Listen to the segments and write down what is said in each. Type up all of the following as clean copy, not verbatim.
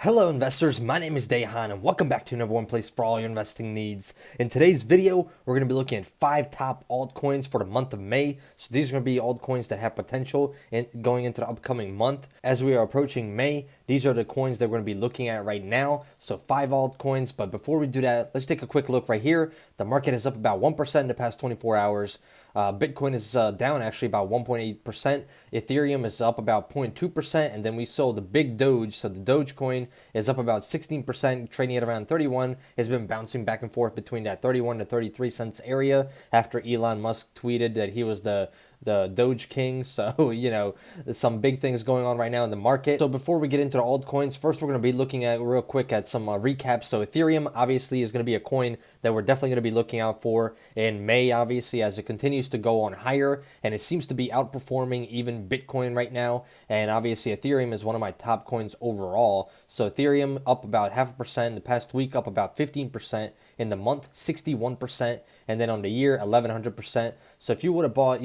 Hello investors, my name is Dahan and welcome back to number one place for all your investing needs. In today's video, we're going to be looking at 5 top altcoins for the month of May. So these are going to be altcoins that have potential in going into the upcoming month. As we are approaching May, these are the coins that we're going to be looking at right now. So 5 altcoins, but before we do that, let's take a quick look right here. The market is up about 1% in the past 24 hours. Bitcoin is down actually about 1.8%. Ethereum is up about 0.2%. And then we saw the big Doge. So the Dogecoin is up about 16%, trading at around 31. It's been bouncing back and forth between that 31 to 33 cents area after Elon Musk tweeted that he was the Doge King. So, some big things going on right now in the market. So before we get into the altcoins, first we're going to be looking at real quick at some recaps. So Ethereum obviously is going to be a coin that we're definitely going to be looking out for in May, obviously, as it continues to go on higher. And it seems to be outperforming even Bitcoin right now. And obviously Ethereum is one of my top coins overall. So Ethereum up about 0.5%. The past week up about 15%. In the month, 61%. And then on the year, 1,100%. So if you would have bought,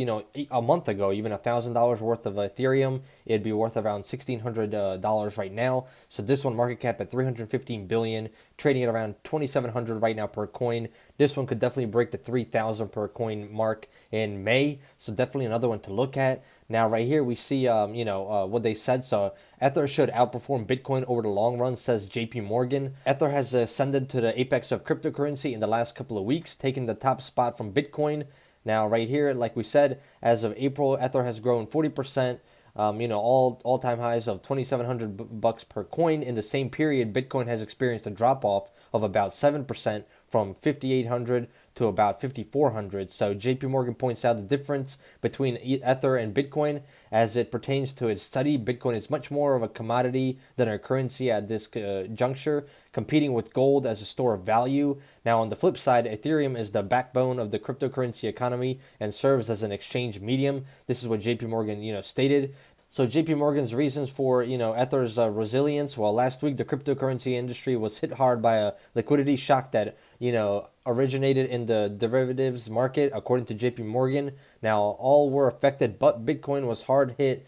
a month ago, even $1,000 worth of Ethereum, it'd be worth around $1,600 right now. So this one market cap at 315 billion, trading at around 2,700 right now per coin. This one could definitely break the 3,000 per coin mark in May. So definitely another one to look at. Now right here we see, what they said. So Ether should outperform Bitcoin over the long run, says JP Morgan. Ether has ascended to the apex of cryptocurrency in the last couple of weeks, taking the top spot from Bitcoin. Now, right here, like we said, as of April, Ether has grown 40%. All-time highs of 2,700 bucks per coin. In the same period, Bitcoin has experienced a drop-off of about 7% from 5,800 to about 5,400. So JP Morgan points out the difference between Ether and Bitcoin as it pertains to its study. Bitcoin is much more of a commodity than a currency at this juncture, competing with gold as a store of value. Now, on the flip side, Ethereum is the backbone of the cryptocurrency economy and serves as an exchange medium. This is what JP Morgan, stated. So JP Morgan's reasons for, Ether's resilience. Well, last week the cryptocurrency industry was hit hard by a liquidity shock that, originated in the derivatives market, according to JP Morgan. Now, all were affected, but Bitcoin was harder hit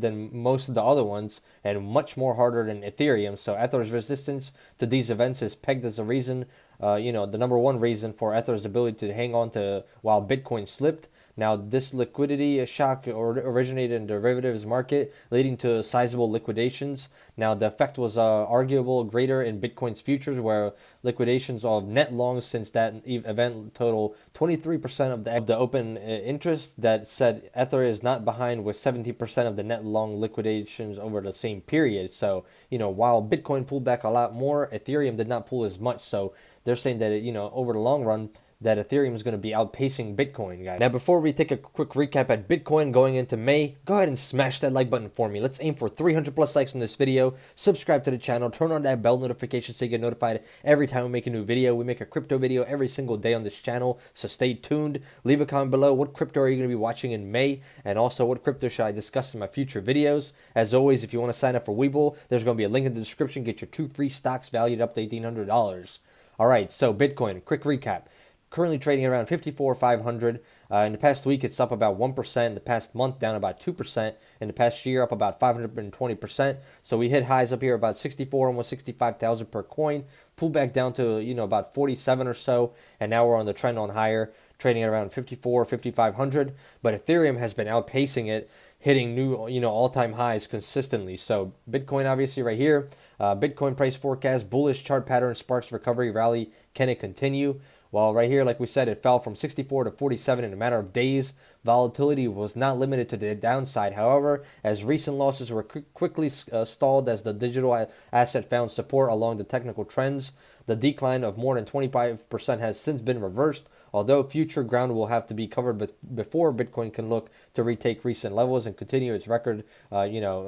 than most of the other ones and much more harder than Ethereum. So Ether's resistance to these events is pegged as a reason, the number one reason for Ether's ability to hang on to while Bitcoin slipped. Now, this liquidity shock originated in the derivatives market, leading to sizable liquidations. Now, the effect was arguable greater in Bitcoin's futures, where liquidations of net longs since that event total 23% of the open interest. That said, Ether is not behind with 70% of the net long liquidations over the same period. So, while Bitcoin pulled back a lot more, Ethereum did not pull as much. So they're saying that, over the long run, that Ethereum is going to be outpacing Bitcoin, guys. Now, before we take a quick recap at Bitcoin going into May, go ahead and smash that like button for me. Let's aim for 300 plus likes on this video. Subscribe to the channel. Turn on that bell notification so you get notified every time we make a new video. We make a crypto video every single day on this channel, so stay tuned. Leave a comment below. What crypto are you going to be watching in May? And also, what crypto should I discuss in my future videos? As always, if you want to sign up for Webull, there's going to be a link in the description. Get your 2 free stocks valued up to $1,800. All right, so Bitcoin, quick recap. Currently trading around 54,500. In the past week, it's up about 1%. In the past month, down about 2%. In the past year, up about 520%. So we hit highs up here about 64, almost 65,000 per coin. Pulled back down to, about 47 or so. And now we're on the trend on higher, trading at around 54, 5,500. But Ethereum has been outpacing it, hitting new, all-time highs consistently. So Bitcoin, obviously, right here. Bitcoin price forecast, bullish chart pattern sparks recovery rally. Can it continue? Well, right here, like we said, it fell from 64 to 47 in a matter of days. Volatility was not limited to the downside. However, as recent losses were quickly stalled as the digital asset found support along the technical trends, the decline of more than 25% has since been reversed, although future ground will have to be covered before Bitcoin can look to retake recent levels and continue its record,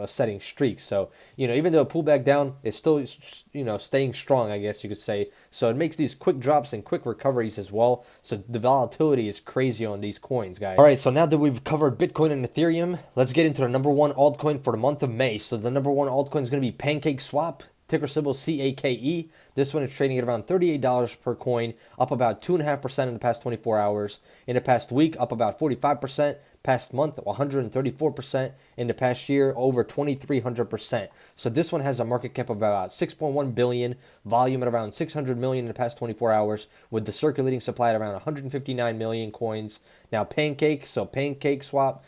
setting streak. So, even though it pulled back down, it's still, staying strong, I guess you could say. So it makes these quick drops and quick recoveries as well. So the volatility is crazy on these coins, guys. All right, so now that we've covered Bitcoin and Ethereum, let's get into the number one altcoin for the month of May. So the number one altcoin is going to be PancakeSwap. Ticker symbol CAKE. This one is trading at around $38 per coin, up about 2.5% in the past 24 hours. In the past week, up about 45%. past month, 134%. In the past year, over 2,300%. So this one has a market cap of about 6.1 billion, volume at around 600 million in the past 24 hours, with the circulating supply at around 159 million coins. Now PancakeSwap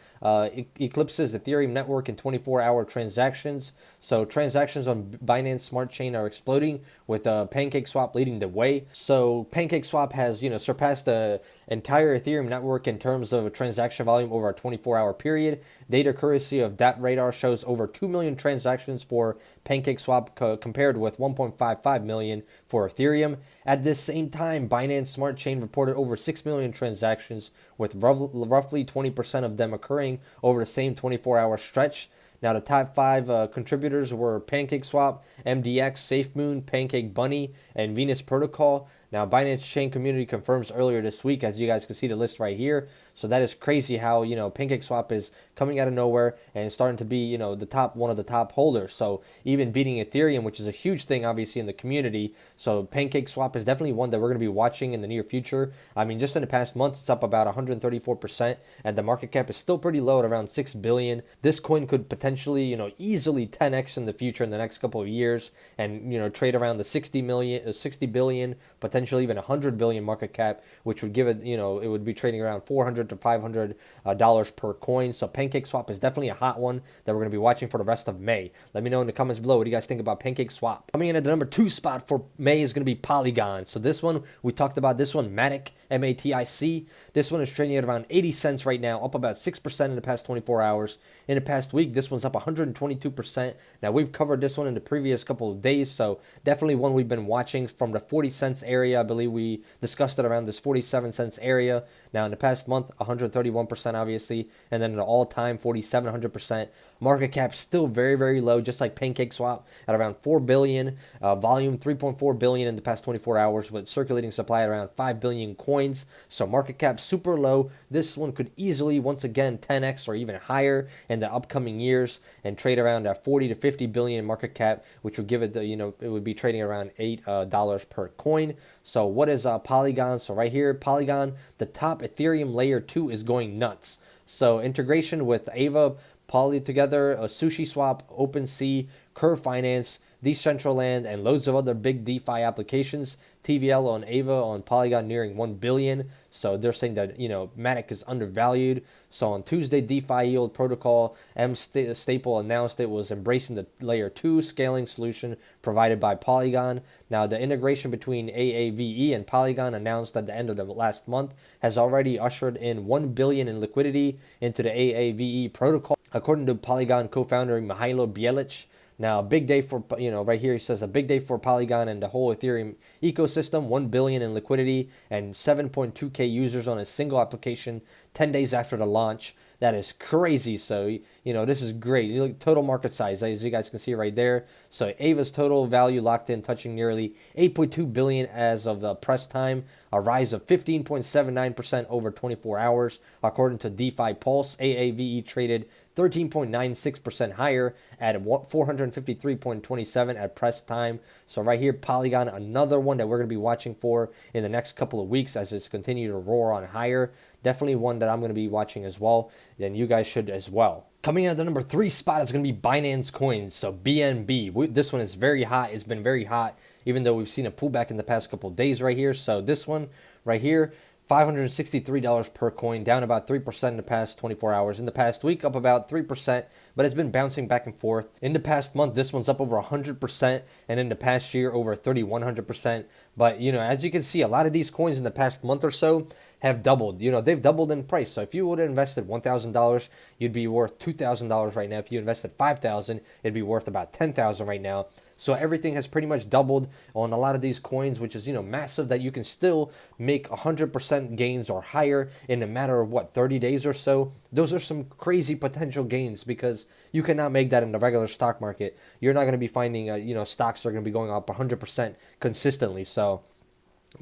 eclipses Ethereum network in 24-hour transactions. So transactions on Binance Smart Chain are exploding, with PancakeSwap leading the way. So PancakeSwap has surpassed the entire Ethereum network in terms of transaction volume over a 24-hour period. Data accuracy of DatRadar shows over 2 million transactions for PancakeSwap compared with 1.55 million for Ethereum. At this same time, Binance Smart Chain reported over 6 million transactions, with roughly 20% of them occurring over the same 24-hour stretch. Now, the top 5 contributors were PancakeSwap, MDX, SAFEMOON, Pancake Bunny, and Venus Protocol. Now, Binance Chain community confirms earlier this week, as you guys can see the list right here. So that is crazy how, PancakeSwap is coming out of nowhere and starting to be, one of the top holders. So even beating Ethereum, which is a huge thing, obviously, in the community. So PancakeSwap is definitely one that we're going to be watching in the near future. I mean, just in the past month, it's up about 134%, and the market cap is still pretty low at around 6 billion. This coin could potentially, easily 10x in the future in the next couple of years, and, trade around the 60 billion, potentially even 100 billion market cap, which would give it, it would be trading around $400 to $500 per coin. So PancakeSwap is definitely a hot one that we're going to be watching for the rest of May. Let me know in the comments below, what do you guys think about PancakeSwap? Coming in at the number 2 spot for May is going to be Polygon. So this one, we talked about this one, Matic, MATIC. This one is trading at around 80 cents right now, up about 6% in the past 24 hours. In the past week, this one's up 122%. Now, we've covered this one in the previous couple of days, so definitely one we've been watching from the 40 cents area. I believe we discussed it around this 47 cents area. Now, in the past month, 131%, obviously, and then an all-time 4,700%. Market cap still very, very low, just like PancakeSwap, at around 4 billion. Volume 3.4 billion in the past 24 hours, with circulating supply at around 5 billion coins. So market cap super low. This one could easily, once again, 10x or even higher in the upcoming years, and trade around 40 to 50 billion market cap, which would give it, it would be trading around $8 per coin. So what is Polygon? So right here, Polygon, the top Ethereum layer 2 is going nuts. So integration with Ava, Poly together, SushiSwap, OpenSea, Curve Finance, Decentraland, and loads of other big DeFi applications. TVL on Ava on Polygon nearing 1 billion. So they're saying that, Matic is undervalued. So on Tuesday, DeFi Yield Protocol, Staple announced it was embracing the Layer 2 scaling solution provided by Polygon. Now, the integration between AAVE and Polygon, announced at the end of the last month, has already ushered in 1 billion in liquidity into the AAVE protocol, according to Polygon co-founder Mihailo Bjelic. Now, a big day for, right here he says, a big day for Polygon and the whole Ethereum ecosystem, 1 billion in liquidity and 7.2K users on a single application 10 days after the launch. That is crazy. So, this is great. You look total market size, as you guys can see right there. So Ava's total value locked in, touching nearly 8.2 billion as of the press time, a rise of 15.79% over 24 hours. According to DeFi Pulse, AAVE traded 13.96% higher at 453.27 at press time. So right here, Polygon, another one that we're going to be watching for in the next couple of weeks as it's continued to roar on higher. Definitely one that I'm going to be watching as well, and you guys should as well. Coming in at the number 3 spot is going to be Binance Coin, so BNB. This one is very hot. It's been very hot, even though we've seen a pullback in the past couple of days right here. So this one right here, $563 per coin, down about 3% in the past 24 hours. In the past week, up about 3%, but it's been bouncing back and forth. In the past month, this one's up over 100%, and in the past year, over 3,100%. But, as you can see, a lot of these coins in the past month or so have doubled. They've doubled in price. So if you would have invested $1,000, you'd be worth $2,000 right now. If you invested $5,000, it'd be worth about $10,000 right now. So everything has pretty much doubled on a lot of these coins, which is, massive, that you can still make 100% gains or higher in a matter of, 30 days or so. Those are some crazy potential gains, because you cannot make that in the regular stock market. You're not going to be finding, stocks that are going to be going up 100% consistently. So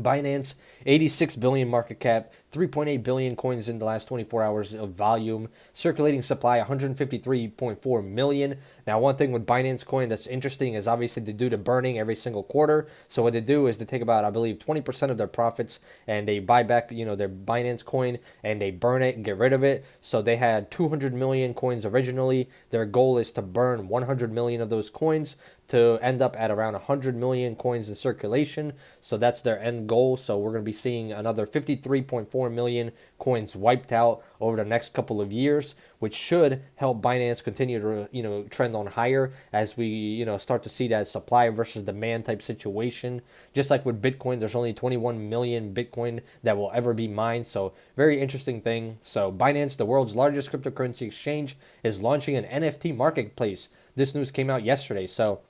Binance, 86 billion market cap, 3.8 billion coins in the last 24 hours of volume, circulating supply 153.4 million. Now, one thing with Binance Coin that's interesting is obviously they do the burning every single quarter. So what they do is they take about, I believe, 20% of their profits and they buy back, their Binance Coin and they burn it and get rid of it. So they had 200 million coins originally. Their goal is to burn 100 million of those coins to end up at around 100 million coins in circulation. So that's their end goal. So we're going to be seeing another 53.4 million coins wiped out over the next couple of years, which should help Binance continue to trend on higher as we start to see that supply versus demand type situation. Just like with Bitcoin, there's only 21 million Bitcoin that will ever be mined. So very interesting thing. So Binance, the world's largest cryptocurrency exchange, is launching an NFT marketplace. This news came out yesterday. So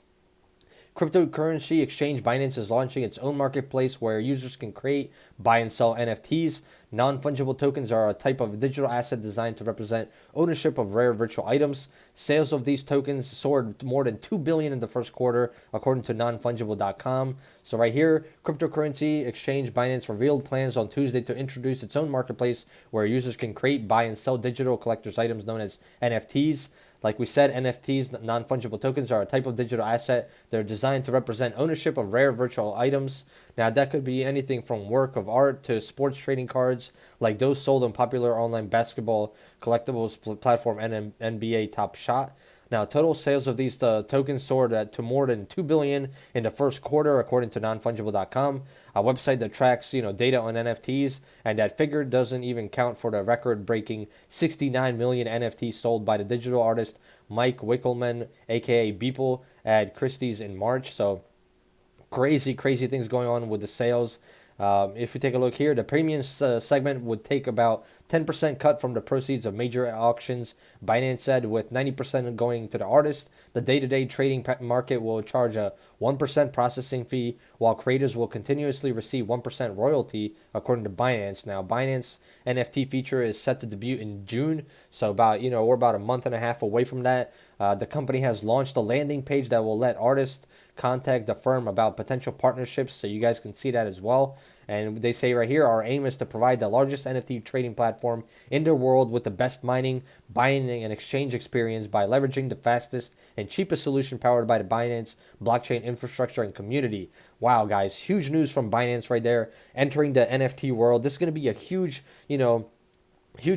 cryptocurrency exchange Binance is launching its own marketplace where users can create, buy, and sell NFTs. Non-fungible tokens are a type of digital asset designed to represent ownership of rare virtual items. Sales of these tokens soared more than 2 billion in the first quarter, according to nonfungible.com. So right here, cryptocurrency exchange Binance revealed plans on Tuesday to introduce its own marketplace where users can create, buy, and sell digital collector's items known as NFTs. Like we said, NFTs, non-fungible tokens, are a type of digital asset. They're designed to represent ownership of rare virtual items. Now, that could be anything from work of art to sports trading cards, like those sold on popular online basketball collectibles platform NBA Top Shot. Now, total sales of these tokens soared to more than 2 billion in the first quarter, according to nonfungible.com, a website that tracks data on NFTs, and that figure doesn't even count for the record-breaking 69 million NFTs sold by the digital artist Mike Wickelman, aka Beeple, at Christie's in March. So crazy things going on with the sales. If we take a look here, the premium segment would take about 10% cut from the proceeds of major auctions. Binance said with 90% going to the artist, the day-to-day trading market will charge a 1% processing fee, while creators will continuously receive 1% royalty, according to Binance. Now, Binance NFT feature is set to debut in June, so we're about a month and a half away from that. The company has launched a landing page that will let artists contact the firm about potential partnerships, so you guys can see that as well. And they say right here, our aim is to provide the largest NFT trading platform in the world with the best mining, buying, and exchange experience by leveraging the fastest and cheapest solution powered by the Binance blockchain infrastructure and community. Wow, guys, huge news from Binance right there, entering the NFT world. This is going to be a huge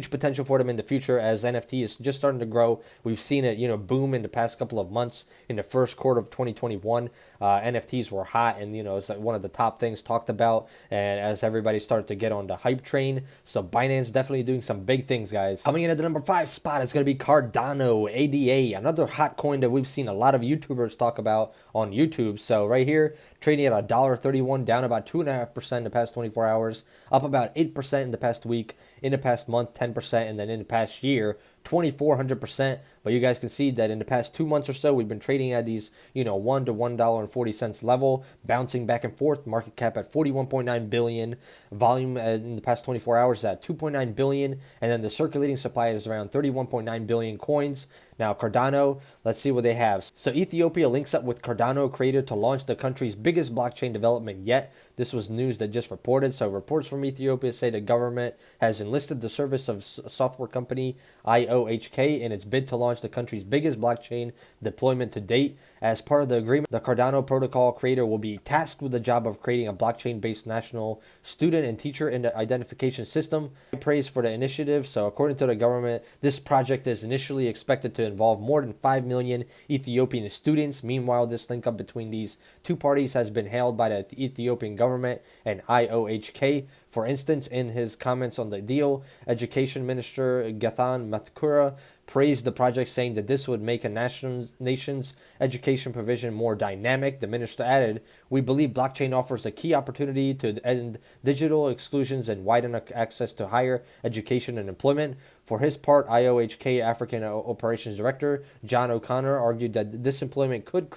potential for them in the future as NFT is just starting to grow. We've seen it, boom in the past couple of months. In the first quarter of 2021, NFTs were hot, and it's like one of the top things talked about. And as everybody started to get on the hype train, so Binance definitely doing some big things, guys. Coming in at the number 5 spot is going to be Cardano, ADA, another hot coin that we've seen a lot of YouTubers talk about on YouTube. So right here, trading at $1.31, down about 2.5% in the past 24 hours, up about 8% in the past week, in the past month 10%, and then in the past year 2,400%. But you guys can see that in the past 2 months or so, we've been trading at these, $1 to $1.40 level, bouncing back and forth. Market cap at 41.9 billion, volume in the past 24 hours at 2.9 billion, and then the circulating supply is around 31.9 billion coins. Now, Cardano, let's see what they have. So Ethiopia links up with Cardano creator to launch the country's biggest blockchain development yet. This was news that just reported. So reports from Ethiopia say the government has enlisted the service of software company RIOT in its bid to launch the country's biggest blockchain deployment to date. As part of the agreement, the Cardano protocol creator will be tasked with the job of creating a blockchain-based national student and teacher identification system. Praise for the initiative. So according to the government, this project is initially expected to involve more than 5 million Ethiopian students. Meanwhile, this link up between these two parties has been hailed by the Ethiopian government and IOHK. For instance, in his comments on the deal, Education Minister Gethan Matkura praised the project, saying that this would make a nation's education provision more dynamic. The minister added, "We believe blockchain offers a key opportunity to end digital exclusions and widen access to higher education and employment." For his part, IOHK African Operations Director John O'Connor argued that this employment could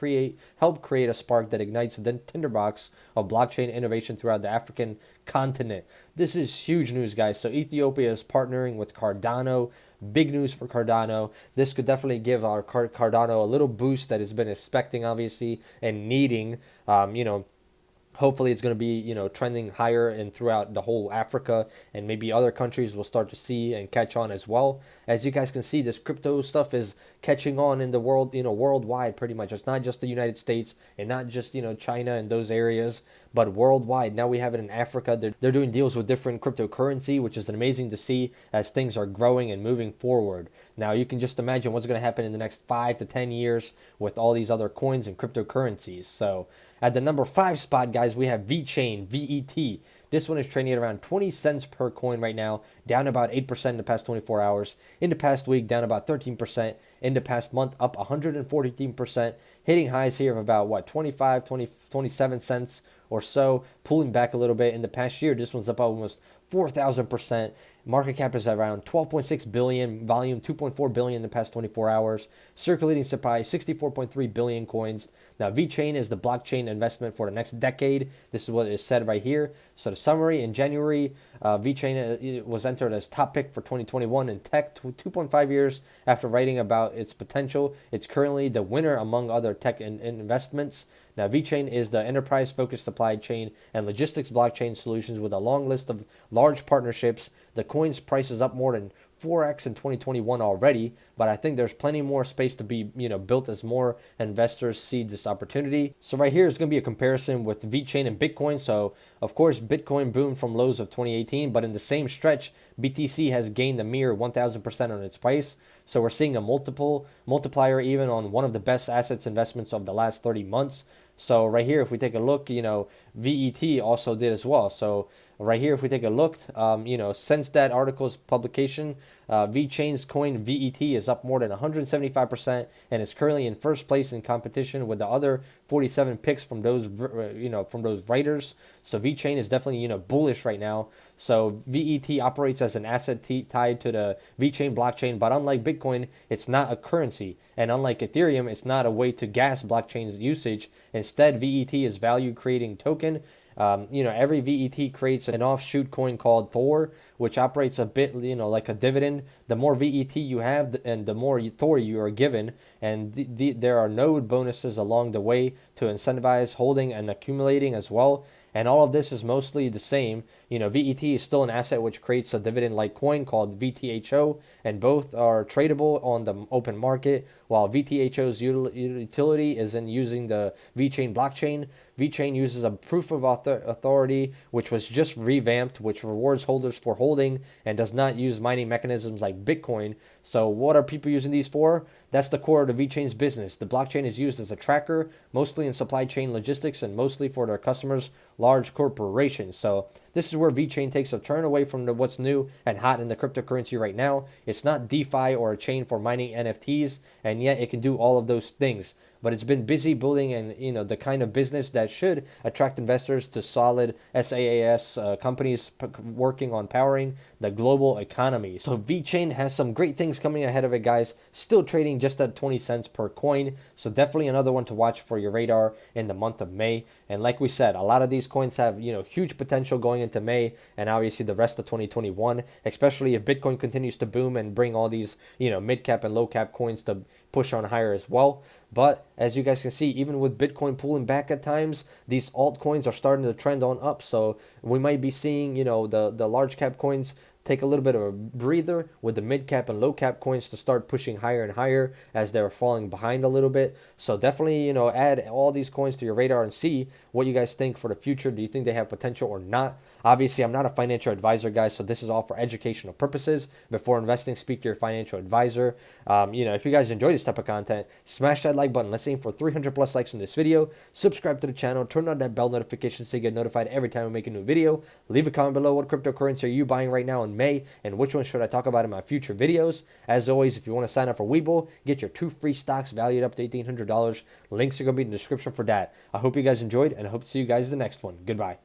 help create a spark that ignites the tinderbox of blockchain innovation throughout the African continent. This is huge news, guys. So Ethiopia is partnering with Cardano. Big news for Cardano. This could definitely give our Cardano a little boost that it's been expecting, obviously, and needing. hopefully it's going to be, trending higher and throughout the whole Africa, and maybe other countries will start to see and catch on as well. As you guys can see, this crypto stuff is catching on in the world, worldwide pretty much. It's not just the United States and not just, China and those areas, but worldwide. Now we have it in Africa. They're doing deals with different cryptocurrency, which is amazing to see as things are growing and moving forward. Now you can just imagine what's going to happen in the next 5 to 10 years with all these other coins and cryptocurrencies. So at the number 5 spot, guys, we have VeChain, VET. This one is trading at around 20 cents per coin right now, down about 8% in the past 24 hours. In the past week, down about 13%. In the past month, up 114%, hitting highs here of about, 27 cents or so, pulling back a little bit. In the past year, this one's up almost 4,000%. Market cap is around 12.6 billion, volume 2.4 billion in the past 24 hours. Circulating supply 64.3 billion coins. Now VeChain is the blockchain investment for the next decade. This is what is said right here. So the summary: in January, VeChain was entered as top pick for 2021 in tech 2.5 years after writing about its potential. It's currently the winner among other tech investments. Now, VeChain is the enterprise-focused supply chain and logistics blockchain solutions with a long list of large partnerships. The coin's price is up more than 4x in 2021 already, but I think there's plenty more space to be, built as more investors see this opportunity. So right here is going to be a comparison with VeChain and Bitcoin. So of course, Bitcoin boomed from lows of 2018, but in the same stretch, BTC has gained a mere 1,000% on its price. So we're seeing a multiplier even on one of the best assets investments of the last 30 months. So right here, if we take a look, VET also did as well. So right here, if we take a look, since that article's publication, VeChain's coin VET is up more than 175% and is currently in first place in competition with the other 47 picks from those, from those writers. So VeChain is definitely, bullish right now. So VET operates as an asset tied to the VeChain blockchain, but unlike Bitcoin, it's not a currency. And unlike Ethereum, it's not a way to gas blockchain's usage. Instead, VET is value creating token. Every VET creates an offshoot coin called Thor, which operates a bit, like a dividend. The more VET you have, and the more Thor you are given, and there are node bonuses along the way to incentivize holding and accumulating as well. And all of this is mostly the same. VET is still an asset which creates a dividend-like coin called VTHO, and both are tradable on the open market, while VTHO's utility is in using the VeChain blockchain. VeChain uses a proof of authority, which was just revamped, which rewards holders for holding and does not use mining mechanisms like Bitcoin. So what are people using these for? That's the core of the VeChain's business. The blockchain is used as a tracker, mostly in supply chain logistics and mostly for their customers, large corporations. So this is where VeChain takes a turn away from what's new and hot in the cryptocurrency right now. It's not DeFi or a chain for mining NFTs, and yet it can do all of those things. But it's been busy building and the kind of business that should attract investors to solid SaaS companies working on powering the global economy. So VeChain has some great things coming ahead of it, guys. Still trading just at 20 cents per coin. So definitely another one to watch for your radar in the month of May. And like we said, a lot of these coins have huge potential going into May and obviously the rest of 2021, especially if Bitcoin continues to boom and bring all these mid cap and low cap coins to push on higher as well. But as you guys can see, even with Bitcoin pulling back at times, these altcoins are starting to trend on up. So we might be seeing, the large cap coins take a little bit of a breather with the mid cap and low cap coins to start pushing higher and higher as they're falling behind a little bit. So definitely, add all these coins to your radar and see what you guys think for the future. Do you think they have potential or not? Obviously, I'm not a financial advisor, guys, so this is all for educational purposes. Before investing, speak to your financial advisor. If you guys enjoy this type of content, smash that like button. Let's aim for 300 plus likes on this video. Subscribe to the channel. Turn on that bell notification so you get notified every time we make a new video. Leave a comment below. What cryptocurrency are you buying right now in May, and which one should I talk about in my future videos? As always, if you want to sign up for Webull, get your 2 free stocks valued up to $1,800. Links are going to be in the description for that. I hope you guys enjoyed, and I hope to see you guys in the next one. Goodbye.